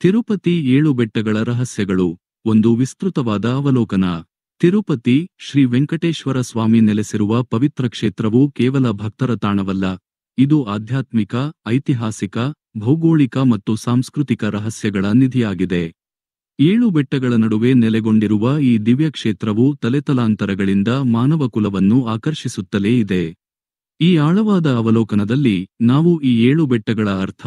ತಿರುಪತಿ 7 ಬೆಟ್ಟಗಳ ರಹಸ್ಯಗಳು. ಒಂದು ವಿಸ್ತೃತವಾದ ಅವಲೋಕನ. ತಿರುಪತಿ, ಶ್ರೀ ವೆಂಕಟೇಶ್ವರ ಸ್ವಾಮಿ ನೆಲೆಸಿರುವ ಪವಿತ್ರ ಕ್ಷೇತ್ರವು ಕೇವಲ ಭಕ್ತರ ತಾಣವಲ್ಲ. ಇದು ಆಧ್ಯಾತ್ಮಿಕ, ಐತಿಹಾಸಿಕ, ಭೌಗೋಳಿಕ ಮತ್ತು ಸಾಂಸ್ಕೃತಿಕ ರಹಸ್ಯಗಳ ನಿಧಿಯಾಗಿದೆ. 7 ಬೆಟ್ಟಗಳ ನಡುವೆ ನೆಲೆಗೊಂಡಿರುವ ಈ ದಿವ್ಯ ಕ್ಷೇತ್ರವು ತಲೆತಲಾಂತರಗಳಿಂದ ಮಾನವಕುಲವನ್ನು ಆಕರ್ಷಿಸುತ್ತಲೇ ಇದೆ. ಈ ಆಳವಾದ ಅವಲೋಕನದಲ್ಲಿ ನಾವು ಈ 7 ಬೆಟ್ಟಗಳ ಅರ್ಥ,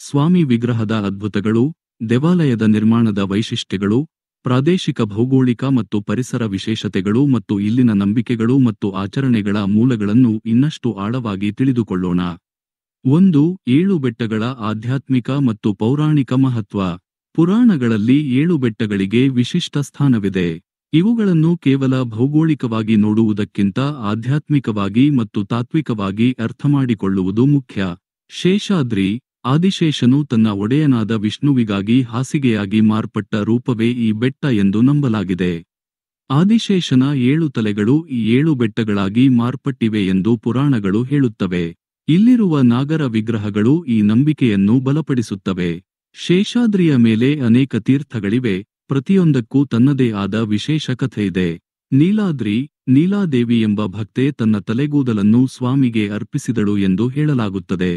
ಸ್ವಾಮಿ ವಿಗ್ರಹದ ಅದ್ಭುತಗಳು, ದೇವಾಲಯದ ನಿರ್ಮಾಣದ ವೈಶಿಷ್ಟ್ಯಗಳು, ಪ್ರಾದೇಶಿಕ ಭೌಗೋಳಿಕ ಮತ್ತು ಪರಿಸರ ವಿಶೇಷತೆಗಳು ಮತ್ತು ಇಲ್ಲಿನ ನಂಬಿಕೆಗಳು ಮತ್ತು ಆಚರಣೆಗಳ ಮೂಲಗಳನ್ನು ಇನ್ನಷ್ಟು ಆಳವಾಗಿ ತಿಳಿದುಕೊಳ್ಳೋಣ. 1. 7 ಬೆಟ್ಟಗಳ ಆಧ್ಯಾತ್ಮಿಕ ಮತ್ತು ಪೌರಾಣಿಕ ಮಹತ್ವ. ಪುರಾಣಗಳಲ್ಲಿ 7 ಬೆಟ್ಟಗಳಿಗೆ ವಿಶಿಷ್ಟ ಸ್ಥಾನವಿದೆ. ಇವುಗಳನ್ನು ಕೇವಲ ಭೌಗೋಳಿಕವಾಗಿ ನೋಡುವುದಕ್ಕಿಂತ ಆಧ್ಯಾತ್ಮಿಕವಾಗಿ ಮತ್ತು ತಾತ್ವಿಕವಾಗಿ ಅರ್ಥಮಾಡಿಕೊಳ್ಳುವುದು ಮುಖ್ಯ. ಶೇಷಾದ್ರಿ, ಆದಿಶೇಷನು ತನ್ನ ಒಡೆಯನಾದ ವಿಷ್ಣುವಿಗಾಗಿ ಹಾಸಿಗೆಯಾಗಿ ಮಾರ್ಪಟ್ಟ ರೂಪವೇ ಈ ಬೆಟ್ಟ ಎಂದು ನಂಬಲಾಗಿದೆ. ಆದಿಶೇಷನ 7 ತಲೆಗಳು ಈ 7 ಬೆಟ್ಟಗಳಾಗಿ ಮಾರ್ಪಟ್ಟಿವೆ ಎಂದು ಪುರಾಣಗಳು ಹೇಳುತ್ತವೆ. ಇಲ್ಲಿರುವ ನಾಗರ ವಿಗ್ರಹಗಳು ಈ ನಂಬಿಕೆಯನ್ನು ಬಲಪಡಿಸುತ್ತವೆ. ಶೇಷಾದ್ರಿಯ ಮೇಲೆ ಅನೇಕ ತೀರ್ಥಗಳಿವೆ, ಪ್ರತಿಯೊಂದಕ್ಕೂ ತನ್ನದೇ ಆದ ವಿಶೇಷ ಕಥೆಯಿದೆ. ನೀಲಾದ್ರಿ, ನೀಲಾದೇವಿ ಎಂಬ ಭಕ್ತೆ ತನ್ನ ತಲೆಗೂದಲನ್ನು ಸ್ವಾಮಿಗೆ ಅರ್ಪಿಸಿದಳು ಎಂದು ಹೇಳಲಾಗುತ್ತದೆ.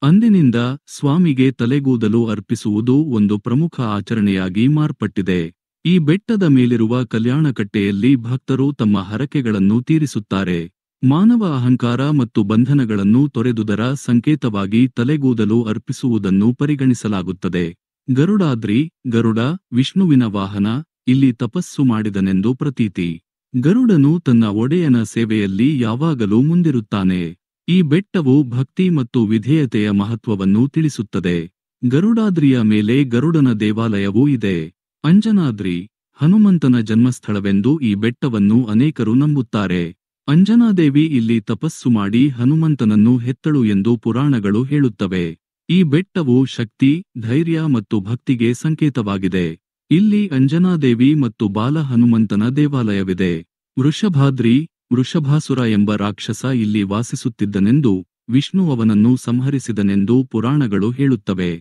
ಅಂದಿನಿಂದ ಸ್ವಾಮಿಗೆ ತಲೆಗೂದಲು ಅರ್ಪಿಸುವುದು ಒಂದು ಪ್ರಮುಖ ಆಚರಣೆಯಾಗಿ ಮಾರ್ಪಟ್ಟಿದೆ. ಈ ಬೆಟ್ಟದ ಮೇಲಿರುವ ಕಲ್ಯಾಣಕಟ್ಟೆಯಲ್ಲಿ ಭಕ್ತರು ತಮ್ಮ ಹರಕೆಗಳನ್ನು ತೀರಿಸುತ್ತಾರೆ. ಮಾನವ ಅಹಂಕಾರ ಮತ್ತು ಬಂಧನಗಳನ್ನು ತೊರೆದುದರ ಸಂಕೇತವಾಗಿ ತಲೆಗೂದಲು ಅರ್ಪಿಸುವುದನ್ನು ಪರಿಗಣಿಸಲಾಗುತ್ತದೆ. ಗರುಡಾದ್ರಿ, ಗರುಡ, ವಿಷ್ಣುವಿನ ವಾಹನ, ಇಲ್ಲಿ ತಪಸ್ಸು ಮಾಡಿದನೆಂದು ಪ್ರತೀತಿ. ಗರುಡನು ತನ್ನ ಒಡೆಯನ ಸೇವೆಯಲ್ಲಿ ಯಾವಾಗಲೂ ಮುಂದಿರುತ್ತಾನೆ. ಈ ಬೆಟ್ಟವು ಭಕ್ತಿ ಮತ್ತು ವಿಧೇಯತೆಯ ಮಹತ್ವವನ್ನು ತಿಳಿಸುತ್ತದೆ. ಗರುಡಾದ್ರಿಯ ಮೇಲೆ ಗರುಡನ ದೇವಾಲಯವೂ ಇದೆ. ಅಂಜನಾದ್ರಿ, ಹನುಮಂತನ ಜನ್ಮಸ್ಥಳವೆಂದು ಈ ಬೆಟ್ಟವನ್ನು ಅನೇಕರು ನಂಬುತ್ತಾರೆ. ಅಂಜನಾದೇವಿ ಇಲ್ಲಿ ತಪಸ್ಸು ಮಾಡಿ ಹನುಮಂತನನ್ನು ಹೆತ್ತಳು ಎಂದು ಪುರಾಣಗಳು ಹೇಳುತ್ತವೆ. ಈ ಬೆಟ್ಟವು ಶಕ್ತಿ, ಧೈರ್ಯ ಮತ್ತು ಭಕ್ತಿಗೆ ಸಂಕೇತವಾಗಿದೆ. ಇಲ್ಲಿ ಅಂಜನಾದೇವಿ ಮತ್ತು ಬಾಲ ಹನುಮಂತನ ದೇವಾಲಯವಿದೆ. ವೃಷಭಾದ್ರಿ, ವೃಷಭಾಸುರ ಎಂಬ ರಾಕ್ಷಸ ಇಲ್ಲಿ ವಾಸಿಸುತ್ತಿದ್ದನೆಂದು, ವಿಷ್ಣು ಅವನನ್ನು ಸಂಹರಿಸಿದನೆಂದು ಪುರಾಣಗಳು ಹೇಳುತ್ತವೆ.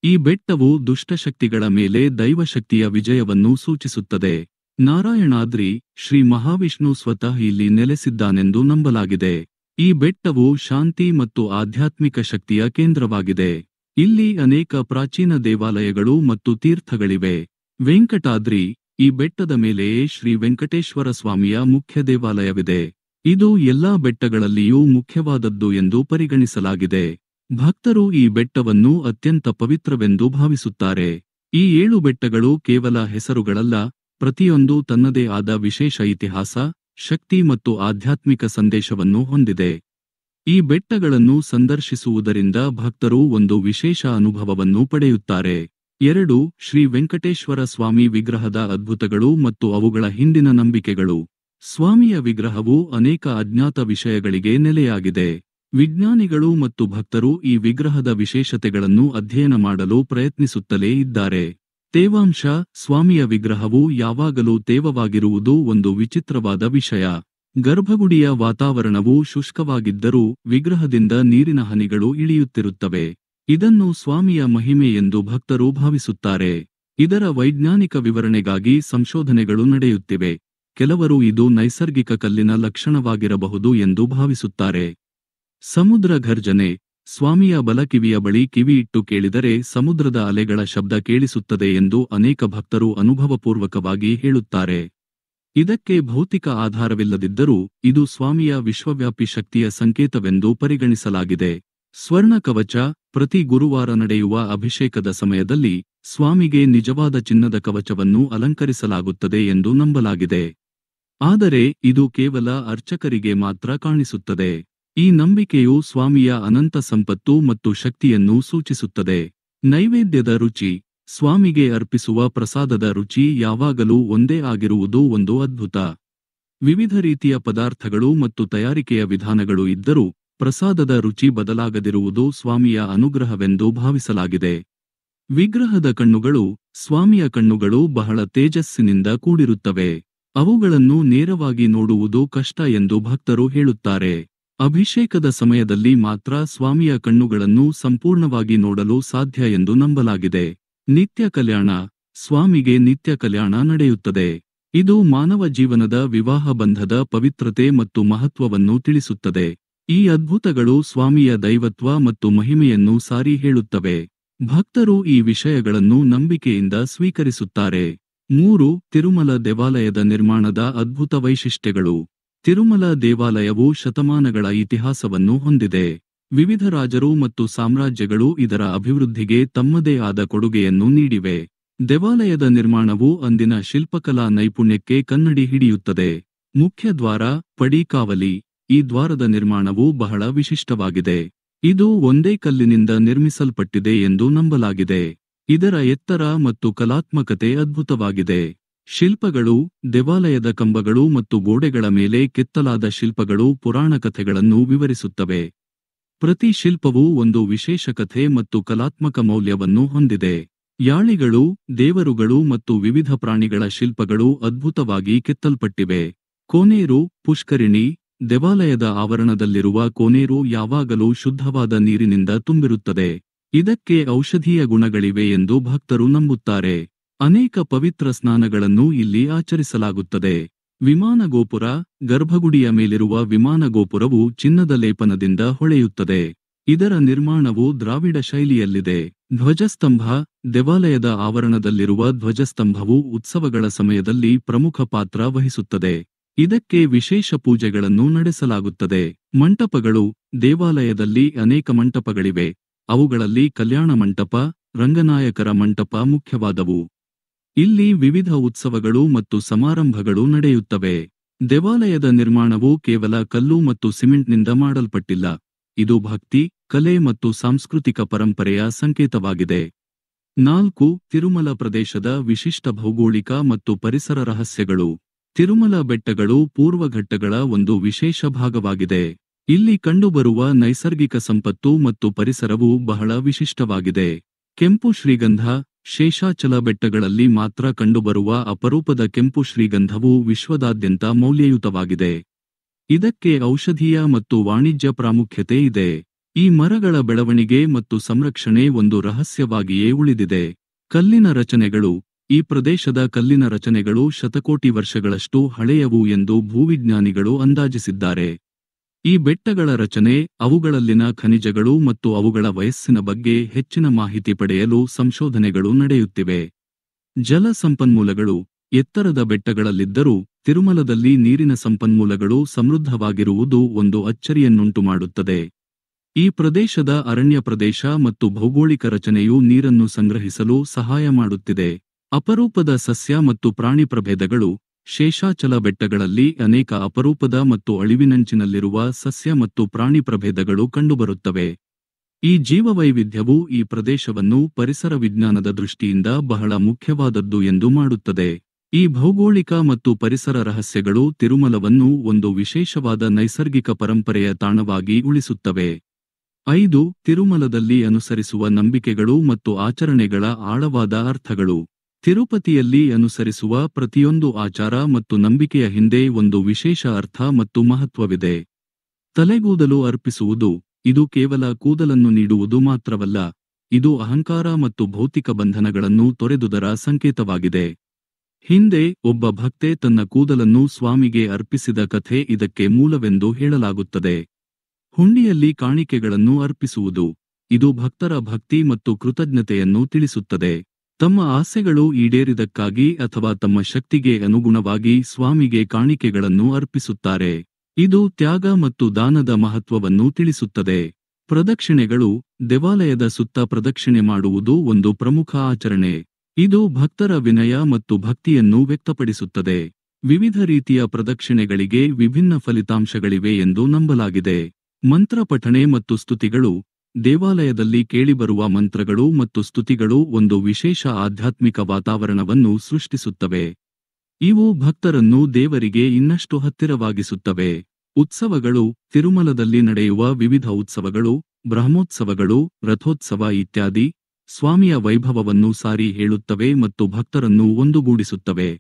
ಈ ಬೆಟ್ಟವು ದುಷ್ಟಶಕ್ತಿಗಳ ಮೇಲೆ ದೈವಶಕ್ತಿಯ ವಿಜಯವನ್ನು ಸೂಚಿಸುತ್ತದೆ. ನಾರಾಯಣಾದ್ರಿ, ಶ್ರೀ ಮಹಾವಿಷ್ಣು ಸ್ವತಃ ಇಲ್ಲಿ ನೆಲೆಸಿದ್ದಾನೆಂದು ನಂಬಲಾಗಿದೆ. ಈ ಬೆಟ್ಟವು ಶಾಂತಿ ಮತ್ತು ಆಧ್ಯಾತ್ಮಿಕ ಶಕ್ತಿಯ ಕೇಂದ್ರವಾಗಿದೆ. ಇಲ್ಲಿ ಅನೇಕ ಪ್ರಾಚೀನ ದೇವಾಲಯಗಳು ಮತ್ತು ತೀರ್ಥಗಳಿವೆ. ವೆಂಕಟಾದ್ರಿ, ಈ ಬೆಟ್ಟದ ಮೇಲೆಯೇ ಶ್ರೀ ವೆಂಕಟೇಶ್ವರ ಸ್ವಾಮಿಯ ಮುಖ್ಯ ದೇವಾಲಯವಿದೆ. ಇದು ಎಲ್ಲಾ ಬೆಟ್ಟಗಳಲ್ಲಿಯೂ ಮುಖ್ಯವಾದದ್ದು ಎಂದು ಪರಿಗಣಿಸಲಾಗಿದೆ. ಭಕ್ತರು ಈ ಬೆಟ್ಟವನ್ನು ಅತ್ಯಂತ ಪವಿತ್ರವೆಂದು ಭಾವಿಸುತ್ತಾರೆ. ಈ 7 ಬೆಟ್ಟಗಳು ಕೇವಲ ಹೆಸರುಗಳಲ್ಲ, ಪ್ರತಿಯೊಂದು ತನ್ನದೇ ಆದ ವಿಶೇಷ ಇತಿಹಾಸ, ಶಕ್ತಿ ಮತ್ತು ಆಧ್ಯಾತ್ಮಿಕ ಸಂದೇಶವನ್ನು ಹೊಂದಿದೆ. ಈ ಬೆಟ್ಟಗಳನ್ನು ಸಂದರ್ಶಿಸುವುದರಿಂದ ಭಕ್ತರು ಒಂದು ವಿಶೇಷ ಅನುಭವವನ್ನು ಪಡೆಯುತ್ತಾರೆ. 2. ಶ್ರೀ ವೆಂಕಟೇಶ್ವರ ಸ್ವಾಮಿ ವಿಗ್ರಹದ ಅದ್ಭುತಗಳು ಮತ್ತು ಅವುಗಳ ಹಿಂದಿನ ನಂಬಿಕೆಗಳು. ಸ್ವಾಮಿಯ ವಿಗ್ರಹವು ಅನೇಕ ಅಜ್ಞಾತ ವಿಷಯಗಳಿಗೆ ನೆಲೆಯಾಗಿದೆ. ವಿಜ್ಞಾನಿಗಳು ಮತ್ತು ಭಕ್ತರು ಈ ವಿಗ್ರಹದ ವಿಶೇಷತೆಗಳನ್ನು ಅಧ್ಯಯನ ಮಾಡಲು ಪ್ರಯತ್ನಿಸುತ್ತಲೇ ಇದ್ದಾರೆ. ತೇವಾಂಶ, ಸ್ವಾಮಿಯ ವಿಗ್ರಹವು ಯಾವಾಗಲೂ ತೇವವಾಗಿರುವುದು ಒಂದು ವಿಚಿತ್ರವಾದ ವಿಷಯ. ಗರ್ಭಗುಡಿಯ ವಾತಾವರಣವು ಶುಷ್ಕವಾಗಿದ್ದರೂ ವಿಗ್ರಹದಿಂದ ನೀರಿನ ಹನಿಗಳು ಇಳಿಯುತ್ತಿರುತ್ತವೆ. ಇದನ್ನು ಸ್ವಾಮಿಯ ಮಹಿಮೆ ಎಂದು ಭಕ್ತರು ಭಾವಿಸುತ್ತಾರೆ. ಇದರ ವೈಜ್ಞಾನಿಕ ವಿವರಣೆಗಾಗಿ ಸಂಶೋಧನೆಗಳು ನಡೆಯುತ್ತಿವೆ. ಕೆಲವರು ಇದು ನೈಸರ್ಗಿಕ ಕಲ್ಲಿನ ಲಕ್ಷಣವಾಗಿರಬಹುದು ಎಂದು ಭಾವಿಸುತ್ತಾರೆ. ಸಮುದ್ರ ಘರ್ಜನೆ, ಸ್ವಾಮಿಯ ಬಲಕಿವಿಯ ಬಳಿ ಕಿವಿಯಿಟ್ಟು ಕೇಳಿದರೆ ಸಮುದ್ರದ ಅಲೆಗಳ ಶಬ್ದ ಕೇಳಿಸುತ್ತದೆ ಎಂದು ಅನೇಕ ಭಕ್ತರು ಅನುಭವಪೂರ್ವಕವಾಗಿ ಹೇಳುತ್ತಾರೆ. ಇದಕ್ಕೆ ಭೌತಿಕ ಆಧಾರವಿಲ್ಲದಿದ್ದರೂ ಇದು ಸ್ವಾಮಿಯ ವಿಶ್ವವ್ಯಾಪಿ ಶಕ್ತಿಯ ಸಂಕೇತವೆಂದು ಪರಿಗಣಿಸಲಾಗಿದೆ. ಸ್ವರ್ಣ ಕವಚ, ಪ್ರತಿ ಗುರುವಾರ ನಡೆಯುವ ಅಭಿಷೇಕದ ಸಮಯದಲ್ಲಿ ಸ್ವಾಮಿಗೆ ನಿಜವಾದ ಚಿನ್ನದ ಕವಚವನ್ನು ಅಲಂಕರಿಸಲಾಗುತ್ತದೆ ಎಂದು ನಂಬಲಾಗಿದೆ. ಆದರೆ ಇದು ಕೇವಲ ಅರ್ಚಕರಿಗೆ ಮಾತ್ರ ಕಾಣಿಸುತ್ತದೆ. ಈ ನಂಬಿಕೆಯು ಸ್ವಾಮಿಯ ಅನಂತ ಸಂಪತ್ತು ಮತ್ತು ಶಕ್ತಿಯನ್ನು ಸೂಚಿಸುತ್ತದೆ. ನೈವೇದ್ಯದ ರುಚಿ, ಸ್ವಾಮಿಗೆ ಅರ್ಪಿಸುವ ಪ್ರಸಾದದ ರುಚಿ ಯಾವಾಗಲೂ ಒಂದೇ ಆಗಿರುವುದು ಒಂದು ಅದ್ಭುತ. ವಿವಿಧ ರೀತಿಯ ಪದಾರ್ಥಗಳು ಮತ್ತು ತಯಾರಿಕೆಯ ವಿಧಾನಗಳು ಇದ್ದರೂ ಪ್ರಸಾದದ ರುಚಿ ಬದಲಾಗದಿರುವುದು ಸ್ವಾಮಿಯ ಅನುಗ್ರಹವೆಂದು ಭಾವಿಸಲಾಗಿದೆ. ವಿಗ್ರಹದ ಕಣ್ಣುಗಳು, ಸ್ವಾಮಿಯ ಕಣ್ಣುಗಳು ಬಹಳ ತೇಜಸ್ಸಿನಿಂದ ಕೂಡಿರುತ್ತವೆ. ಅವುಗಳನ್ನು ನೇರವಾಗಿ ನೋಡುವುದು ಕಷ್ಟ ಎಂದು ಭಕ್ತರು ಹೇಳುತ್ತಾರೆ. ಅಭಿಷೇಕದ ಸಮಯದಲ್ಲಿ ಮಾತ್ರ ಸ್ವಾಮಿಯ ಕಣ್ಣುಗಳನ್ನು ಸಂಪೂರ್ಣವಾಗಿ ನೋಡಲು ಸಾಧ್ಯ ಎಂದು ನಂಬಲಾಗಿದೆ. ನಿತ್ಯ ಕಲ್ಯಾಣ. ಸ್ವಾಮಿಗೆ ನಿತ್ಯ ಕಲ್ಯಾಣ ನಡೆಯುತ್ತದೆ. ಇದು ಮಾನವ ಜೀವನದ ವಿವಾಹ ಬಂಧದ ಪವಿತ್ರತೆ ಮತ್ತು ಮಹತ್ವವನ್ನು ತಿಳಿಸುತ್ತದೆ. ಈ ಅದ್ಭುತಗಳು ಸ್ವಾಮಿಯ ದೈವತ್ವ ಮತ್ತು ಮಹಿಮೆಯನ್ನು ಸಾರಿ ಹೇಳುತ್ತವೆ. ಭಕ್ತರು ಈ ವಿಷಯಗಳನ್ನು ನಂಬಿಕೆಯಿಂದ ಸ್ವೀಕರಿಸುತ್ತಾರೆ. 3. ತಿರುಮಲ ದೇವಾಲಯದ ನಿರ್ಮಾಣದ ಅದ್ಭುತ ವೈಶಿಷ್ಟ್ಯಗಳು. ತಿರುಮಲ ದೇವಾಲಯವು ಶತಮಾನಗಳ ಇತಿಹಾಸವನ್ನು ಹೊಂದಿದೆ. ವಿವಿಧ ರಾಜರು ಮತ್ತು ಸಾಮ್ರಾಜ್ಯಗಳು ಇದರ ಅಭಿವೃದ್ಧಿಗೆ ತಮ್ಮದೇ ಆದ ಕೊಡುಗೆಯನ್ನು ನೀಡಿವೆ. ದೇವಾಲಯದ ನಿರ್ಮಾಣವು ಅಂದಿನ ಶಿಲ್ಪಕಲಾ ನೈಪುಣ್ಯಕ್ಕೆ ಕನ್ನಡಿ ಹಿಡಿಯುತ್ತದೆ. ಮುಖ್ಯ ದ್ವಾರ, ಪಡಿಕಾವಲಿ. ಈ ದ್ವಾರದ ನಿರ್ಮಾಣವು ಬಹಳ ವಿಶಿಷ್ಟವಾಗಿದೆ. ಇದು ಒಂದೇ ಕಲ್ಲಿನಿಂದ ನಿರ್ಮಿಸಲ್ಪಟ್ಟಿದೆ ಎಂದು ನಂಬಲಾಗಿದೆ. ಇದರ ಎತ್ತರ ಮತ್ತು ಕಲಾತ್ಮಕತೆ ಅದ್ಭುತವಾಗಿದೆ. ಶಿಲ್ಪಗಳು, ದೇವಾಲಯದ ಕಂಬಗಳು ಮತ್ತು ಗೋಡೆಗಳ ಮೇಲೆ ಕೆತ್ತಲಾದ ಶಿಲ್ಪಗಳು ಪುರಾಣ ಕಥೆಗಳನ್ನು ವಿವರಿಸುತ್ತವೆ. ಪ್ರತಿ ಶಿಲ್ಪವೂ ಒಂದು ವಿಶೇಷ ಕಥೆ ಮತ್ತು ಕಲಾತ್ಮಕ ಮೌಲ್ಯವನ್ನು ಹೊಂದಿದೆ. ಯಾಳಿಗಳು, ದೇವರುಗಳು ಮತ್ತು ವಿವಿಧ ಪ್ರಾಣಿಗಳ ಶಿಲ್ಪಗಳು ಅದ್ಭುತವಾಗಿ ಕೆತ್ತಲ್ಪಟ್ಟಿವೆ. ಕೋನೇರು, ಪುಷ್ಕರಿಣಿ. ದೇವಾಲಯದ ಆವರಣದಲ್ಲಿರುವ ಕೋನೇರು ಯಾವಾಗಲೂ ಶುದ್ಧವಾದ ನೀರಿನಿಂದ ತುಂಬಿರುತ್ತದೆ. ಇದಕ್ಕೆ ಔಷಧೀಯ ಗುಣಗಳಿವೆ ಎಂದು ಭಕ್ತರು ನಂಬುತ್ತಾರೆ. ಅನೇಕ ಪವಿತ್ರ ಸ್ನಾನಗಳನ್ನು ಇಲ್ಲಿ ಆಚರಿಸಲಾಗುತ್ತದೆ. ವಿಮಾನ ಗೋಪುರ. ಗರ್ಭಗುಡಿಯ ಮೇಲಿರುವ ವಿಮಾನ ಗೋಪುರವು ಚಿನ್ನದ ಲೇಪನದಿಂದ ಹೊಳೆಯುತ್ತದೆ. ಇದರ ನಿರ್ಮಾಣವು ದ್ರಾವಿಡ ಶೈಲಿಯಲ್ಲಿದೆ. ಧ್ವಜಸ್ತಂಭ. ದೇವಾಲಯದ ಆವರಣದಲ್ಲಿರುವ ಧ್ವಜಸ್ತಂಭವು ಉತ್ಸವಗಳ ಸಮಯದಲ್ಲಿ ಪ್ರಮುಖ ಪಾತ್ರ ವಹಿಸುತ್ತದೆ. ಇದಕ್ಕೆ ವಿಶೇಷ ಪೂಜೆಗಳನ್ನು ನಡೆಸಲಾಗುತ್ತದೆ. ಮಂಟಪಗಳು. ದೇವಾಲಯದಲ್ಲಿ ಅನೇಕ ಮಂಟಪಗಳಿವೆ. ಅವುಗಳಲ್ಲಿ ಕಲ್ಯಾಣ ಮಂಟಪ, ರಂಗನಾಯಕರ ಮಂಟಪ ಮುಖ್ಯವಾದವು. ಇಲ್ಲಿ ವಿವಿಧ ಉತ್ಸವಗಳು ಮತ್ತು ಸಮಾರಂಭಗಳು ನಡೆಯುತ್ತವೆ. ದೇವಾಲಯದ ನಿರ್ಮಾಣವು ಕೇವಲ ಕಲ್ಲು ಮತ್ತು ಸಿಮೆಂಟ್ನಿಂದ ಮಾಡಲ್ಪಟ್ಟಿಲ್ಲ. ಇದು ಭಕ್ತಿ, ಕಲೆ ಮತ್ತು ಸಾಂಸ್ಕೃತಿಕ ಪರಂಪರೆಯ ಸಂಕೇತವಾಗಿದೆ. 4. ತಿರುಮಲ ಪ್ರದೇಶದ ವಿಶಿಷ್ಟ ಭೌಗೋಳಿಕ ಮತ್ತು ಪರಿಸರ ರಹಸ್ಯಗಳು. ತಿರುಮಲ ಬೆಟ್ಟಗಳು ಪೂರ್ವಘಟ್ಟಗಳ ಒಂದು ವಿಶೇಷ ಭಾಗವಾಗಿದೆ. ಇಲ್ಲಿ ಕಂಡುಬರುವ ನೈಸರ್ಗಿಕ ಸಂಪತ್ತು ಮತ್ತು ಪರಿಸರವು ಬಹಳ ವಿಶಿಷ್ಟವಾಗಿದೆ. ಕೆಂಪು ಶ್ರೀಗಂಧ. ಶೇಷಾಚಲ ಬೆಟ್ಟಗಳಲ್ಲಿ ಮಾತ್ರ ಕಂಡುಬರುವ ಅಪರೂಪದ ಕೆಂಪು ಶ್ರೀಗಂಧವು ವಿಶ್ವದಾದ್ಯಂತ ಮೌಲ್ಯಯುತವಾಗಿದೆ. ಇದಕ್ಕೆ ಔಷಧೀಯ ಮತ್ತು ವಾಣಿಜ್ಯ ಪ್ರಾಮುಖ್ಯತೆ ಇದೆ. ಈ ಮರಗಳ ಬೆಳವಣಿಗೆ ಮತ್ತು ಸಂರಕ್ಷಣೆ ಒಂದು ರಹಸ್ಯವಾಗಿಯೇ ಉಳಿದಿದೆ. ಕಲ್ಲಿನ ರಚನೆಗಳು. ಈ ಪ್ರದೇಶದ ಕಲ್ಲಿನ ರಚನೆಗಳು ಶತಕೋಟಿ ವರ್ಷಗಳಷ್ಟು ಹಳೆಯವು ಎಂದು ಭೂವಿಜ್ಞಾನಿಗಳು ಅಂದಾಜಿಸಿದ್ದಾರೆ. ಈ ಬೆಟ್ಟಗಳ ರಚನೆ, ಅವುಗಳಲ್ಲಿನ ಖನಿಜಗಳು ಮತ್ತು ಅವುಗಳ ವಯಸ್ಸಿನ ಬಗ್ಗೆ ಹೆಚ್ಚಿನ ಮಾಹಿತಿ ಪಡೆಯಲು ಸಂಶೋಧನೆಗಳು ನಡೆಯುತ್ತಿವೆ. ಜಲ ಸಂಪನ್ಮೂಲಗಳು. ಎತ್ತರದ ಬೆಟ್ಟಗಳಲ್ಲಿದ್ದರೂ ತಿರುಮಲದಲ್ಲಿ ನೀರಿನ ಸಂಪನ್ಮೂಲಗಳು ಸಮೃದ್ಧವಾಗಿರುವುದು ಒಂದು ಅಚ್ಚರಿಯನ್ನುಂಟುಮಾಡುತ್ತದೆ. ಈ ಪ್ರದೇಶದ ಅರಣ್ಯ ಪ್ರದೇಶ ಮತ್ತು ಭೌಗೋಳಿಕ ರಚನೆಯು ನೀರನ್ನು ಸಂಗ್ರಹಿಸಲು ಸಹಾಯ ಮಾಡುತ್ತಿದೆ. ಅಪರೂಪದ ಸಸ್ಯ ಮತ್ತು ಪ್ರಾಣಿ ಪ್ರಭೇದಗಳು. ಶೇಷಾಚಲ ಬೆಟ್ಟಗಳಲ್ಲಿ ಅನೇಕ ಅಪರೂಪದ ಮತ್ತು ಅಳಿವಿನಂಚಿನಲ್ಲಿರುವ ಸಸ್ಯ ಮತ್ತು ಪ್ರಾಣಿ ಪ್ರಭೇದಗಳು ಕಂಡುಬರುತ್ತವೆ. ಈ ಜೀವವೈವಿಧ್ಯವು ಈ ಪ್ರದೇಶವನ್ನು ಪರಿಸರ ವಿಜ್ಞಾನದ ದೃಷ್ಟಿಯಿಂದ ಬಹಳ ಮುಖ್ಯವಾದದ್ದು ಎಂದು ಮಾಡುತ್ತದೆ. ಈ ಭೌಗೋಳಿಕ ಮತ್ತು ಪರಿಸರ ರಹಸ್ಯಗಳು ತಿರುಮಲವನ್ನು ಒಂದು ವಿಶೇಷವಾದ ನೈಸರ್ಗಿಕ ಪರಂಪರೆಯ ತಾಣವಾಗಿ ಉಳಿಸುತ್ತವೆ. 5. ತಿರುಮಲದಲ್ಲಿ ಅನುಸರಿಸುವ ನಂಬಿಕೆಗಳು ಮತ್ತು ಆಚರಣೆಗಳ ಆಳವಾದ ಅರ್ಥಗಳು. ತಿರುಪತಿಯಲ್ಲಿ ಅನುಸರಿಸುವ ಪ್ರತಿಯೊಂದು ಆಚಾರ ಮತ್ತು ನಂಬಿಕೆಯ ಹಿಂದೆ ಒಂದು ವಿಶೇಷ ಅರ್ಥ ಮತ್ತು ಮಹತ್ವವಿದೆ. ತಲೆಗೂದಲು ಅರ್ಪಿಸುವುದು. ಇದು ಕೇವಲ ಕೂದಲನ್ನು ನೀಡುವುದು ಮಾತ್ರವಲ್ಲ, ಇದು ಅಹಂಕಾರ ಮತ್ತು ಭೌತಿಕ ಬಂಧನಗಳನ್ನು ತೊರೆದುದರ ಸಂಕೇತವಾಗಿದೆ. ಹಿಂದೆ ಒಬ್ಬ ಭಕ್ತೆ ತನ್ನ ಕೂದಲನ್ನು ಸ್ವಾಮಿಗೆ ಅರ್ಪಿಸಿದ ಕಥೆ ಇದಕ್ಕೆ ಮೂಲವೆಂದು ಹೇಳಲಾಗುತ್ತದೆ. ಹುಂಡಿಯಲ್ಲಿ ಕಾಣಿಕೆಗಳನ್ನು ಅರ್ಪಿಸುವುದು. ಇದು ಭಕ್ತರ ಭಕ್ತಿ ಮತ್ತು ಕೃತಜ್ಞತೆಯನ್ನು ತಿಳಿಸುತ್ತದೆ. ತಮ್ಮ ಆಸೆಗಳು ಈಡೇರಿದಕ್ಕಾಗಿ ಅಥವಾ ತಮ್ಮ ಶಕ್ತಿಗೆ ಅನುಗುಣವಾಗಿ ಸ್ವಾಮಿಗೆ ಕಾಣಿಕೆಗಳನ್ನು ಅರ್ಪಿಸುತ್ತಾರೆ. ಇದು ತ್ಯಾಗ ಮತ್ತು ದಾನದ ಮಹತ್ವವನ್ನು ತಿಳಿಸುತ್ತದೆ. ಪ್ರದಕ್ಷಿಣೆಗಳು. ದೇವಾಲಯದ ಸುತ್ತ ಪ್ರದಕ್ಷಿಣೆ ಮಾಡುವುದು ಒಂದು ಪ್ರಮುಖ ಆಚರಣೆ. ಇದು ಭಕ್ತರ ವಿನಯ ಮತ್ತು ಭಕ್ತಿಯನ್ನು ವ್ಯಕ್ತಪಡಿಸುತ್ತದೆ. ವಿವಿಧ ರೀತಿಯ ಪ್ರದಕ್ಷಿಣೆಗಳಿಗೆ ವಿಭಿನ್ನ ಫಲಿತಾಂಶಗಳಿವೆ ಎಂದು ನಂಬಲಾಗಿದೆ. ಮಂತ್ರ ಪಠಣೆ ಮತ್ತು ಸ್ತುತಿಗಳು. ದೇವಾಲಯದಲ್ಲಿ ಕೇಳಿಬರುವ ಮಂತ್ರಗಳು ಮತ್ತು ಸ್ತುತಿಗಳು ಒಂದು ವಿಶೇಷ ಆಧ್ಯಾತ್ಮಿಕ ವಾತಾವರಣವನ್ನು ಸೃಷ್ಟಿಸುತ್ತವೆ. ಇವು ಭಕ್ತರನ್ನು ದೇವರಿಗೆ ಇನ್ನಷ್ಟು ಹತ್ತಿರವಾಗಿಸುತ್ತವೆ. ಉತ್ಸವಗಳು. ತಿರುಮಲದಲ್ಲಿ ನಡೆಯುವ ವಿವಿಧ ಉತ್ಸವಗಳು, ಬ್ರಹ್ಮೋತ್ಸವಗಳು, ರಥೋತ್ಸವ ಇತ್ಯಾದಿ ಸ್ವಾಮಿಯ ವೈಭವವನ್ನು ಸಾರಿ ಹೇಳುತ್ತವೆ ಮತ್ತು ಭಕ್ತರನ್ನು ಒಂದುಗೂಡಿಸುತ್ತವೆ.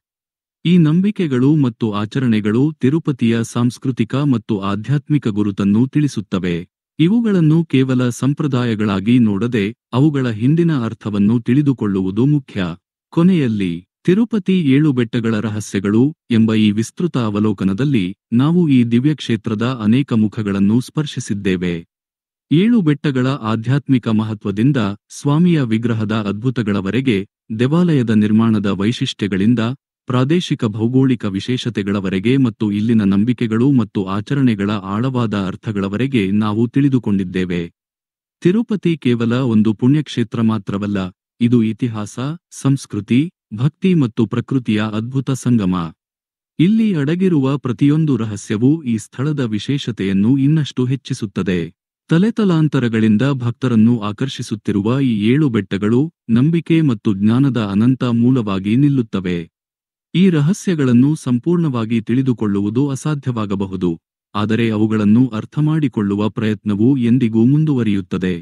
ಈ ನಂಬಿಕೆಗಳು ಮತ್ತು ಆಚರಣೆಗಳು ತಿರುಪತಿಯ ಸಾಂಸ್ಕೃತಿಕ ಮತ್ತು ಆಧ್ಯಾತ್ಮಿಕ ಗುರುತನ್ನು ತಿಳಿಸುತ್ತವೆ. ಇವುಗಳನ್ನು ಕೇವಲ ಸಂಪ್ರದಾಯಗಳಾಗಿ ನೋಡದೆ ಅವುಗಳ ಹಿಂದಿನ ಅರ್ಥವನ್ನು ತಿಳಿದುಕೊಳ್ಳುವುದು ಮುಖ್ಯ. ಕೊನೆಯಲ್ಲಿ ತಿರುಪತಿ 7 ಬೆಟ್ಟಗಳ ರಹಸ್ಯಗಳು ಎಂಬ ಈ ವಿಸ್ತೃತ ಅವಲೋಕನದಲ್ಲಿ ನಾವು ಈ ದಿವ್ಯಕ್ಷೇತ್ರದ ಅನೇಕ ಮುಖಗಳನ್ನು ಸ್ಪರ್ಶಿಸಿದ್ದೇವೆ. 7 ಬೆಟ್ಟಗಳ ಆಧ್ಯಾತ್ಮಿಕ ಮಹತ್ವದಿಂದ ಸ್ವಾಮಿಯ ವಿಗ್ರಹದ ಅದ್ಭುತಗಳವರೆಗೆ, ದೇವಾಲಯದ ನಿರ್ಮಾಣದ ವೈಶಿಷ್ಟ್ಯಗಳಿಂದ ಪ್ರಾದೇಶಿಕ ಭೌಗೋಳಿಕ ವಿಶೇಷತೆಗಳವರೆಗೆ ಮತ್ತು ಇಲ್ಲಿನ ನಂಬಿಕೆಗಳು ಮತ್ತು ಆಚರಣೆಗಳ ಆಳವಾದ ಅರ್ಥಗಳವರೆಗೆ ನಾವು ತಿಳಿದುಕೊಂಡಿದ್ದೇವೆ. ತಿರುಪತಿ ಕೇವಲ ಒಂದು ಪುಣ್ಯಕ್ಷೇತ್ರ ಮಾತ್ರವಲ್ಲ, ಇದು ಇತಿಹಾಸ, ಸಂಸ್ಕೃತಿ, ಭಕ್ತಿ ಮತ್ತು ಪ್ರಕೃತಿಯ ಅದ್ಭುತ ಸಂಗಮ. ಇಲ್ಲಿ ಅಡಗಿರುವ ಪ್ರತಿಯೊಂದು ರಹಸ್ಯವೂ ಈ ಸ್ಥಳದ ವಿಶೇಷತೆಯನ್ನು ಇನ್ನಷ್ಟು ಹೆಚ್ಚಿಸುತ್ತದೆ. ತಲೆತಲಾಂತರಗಳಿಂದ ಭಕ್ತರನ್ನು ಆಕರ್ಷಿಸುತ್ತಿರುವ ಈ 7 ಬೆಟ್ಟಗಳು ನಂಬಿಕೆ ಮತ್ತು ಜ್ಞಾನದ ಅನಂತ ಮೂಲವಾಗಿ ನಿಲ್ಲುತ್ತವೆ. ಈ ರಹಸ್ಯಗಳನ್ನು ಸಂಪೂರ್ಣವಾಗಿ ತಿಳಿದುಕೊಳ್ಳುವುದು ಅಸಾಧ್ಯವಾಗಬಹುದು, ಆದರೆ ಅವುಗಳನ್ನು ಅರ್ಥಮಾಡಿಕೊಳ್ಳುವ ಪ್ರಯತ್ನವು ಎಂದಿಗೂ ಮುಂದುವರಿಯುತ್ತದೆ.